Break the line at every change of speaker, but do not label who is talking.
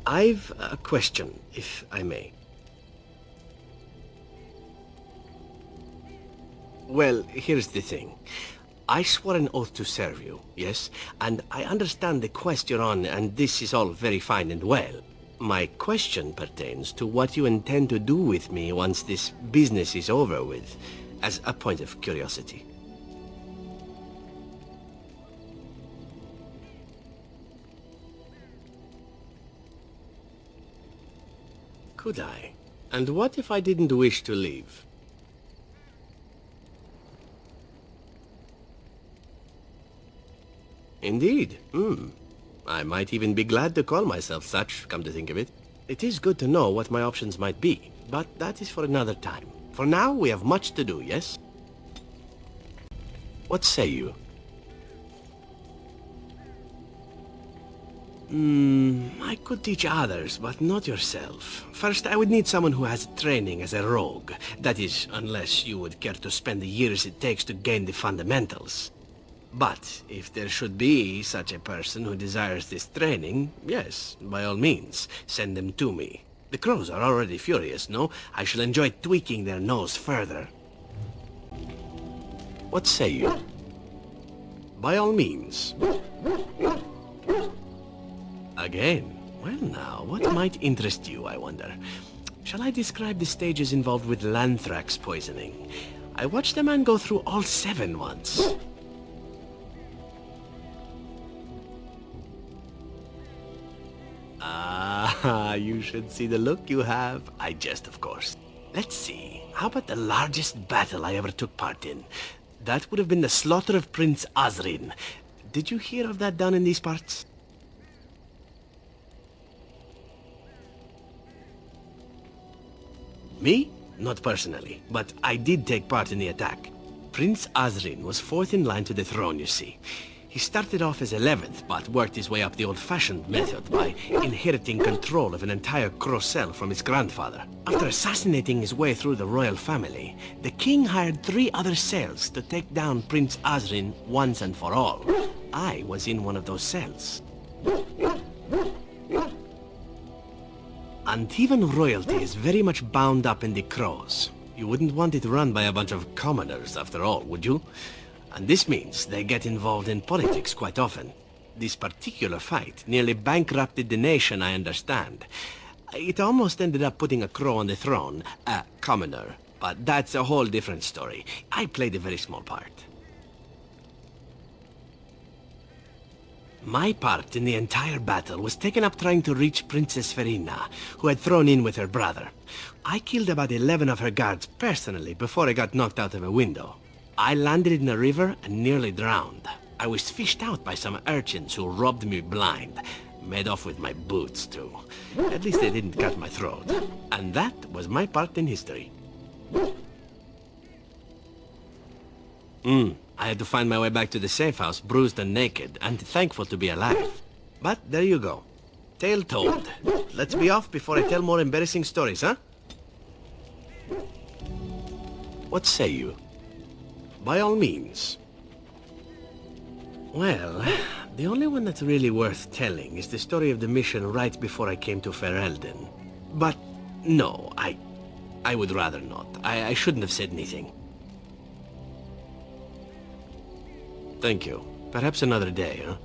I've a question, if I may. Well, here's the thing. I swore an oath to serve you, yes? And I understand the quest you're on, and this is all very fine and well. My question pertains to what you intend to do with me once this business is over with, as a point of curiosity. Could I? And what if I didn't wish to leave? Indeed. I might even be glad to call myself such, come to think of it. It is good to know what my options might be, but that is for another time. For now, we have much to do, yes? What say you? I could teach others, but not yourself. First, I would need someone who has training as a rogue. That is, unless you would care to spend the years it takes to gain the fundamentals. But if there should be such a person who desires this training, yes, by all means, send them to me. The crows are already furious, no? I shall enjoy tweaking their nose further. What say you? By all means. Again? Well now, what might interest you, I wonder? Shall I describe the stages involved with Lanthrax poisoning? I watched a man go through all 7 once. Ah, you should see the look you have. I jest, of course. Let's see, how about the largest battle I ever took part in? That would have been the slaughter of Prince Azrin. Did you hear of that down in these parts? Me? Not personally, but I did take part in the attack. Prince Azrin was 4th in line to the throne, you see. He started off as 11th, but worked his way up the old-fashioned method by inheriting control of an entire Crocell from his grandfather. After assassinating his way through the royal family, the king hired 3 other cells to take down Prince Azrin once and for all. I was in one of those cells. Antivan royalty is very much bound up in the crows. You wouldn't want it run by a bunch of commoners, after all, would you? And this means they get involved in politics quite often. This particular fight nearly bankrupted the nation, I understand. It almost ended up putting a crow on the throne, a commoner. But that's a whole different story. I played a very small part. My part in the entire battle was taken up trying to reach Princess Verina, who had thrown in with her brother. I killed about 11 of her guards personally before I got knocked out of a window. I landed in a river and nearly drowned. I was fished out by some urchins who robbed me blind. Made off with my boots, too. At least they didn't cut my throat. And that was my part in history. I had to find my way back to the safe house, bruised and naked, and thankful to be alive. But there you go. Tale told. Let's be off before I tell more embarrassing stories, huh? What say you? By all means. Well, the only one that's really worth telling is the story of the mission right before I came to Ferelden. But no, I would rather not. I shouldn't have said anything. Thank you. Perhaps another day, huh?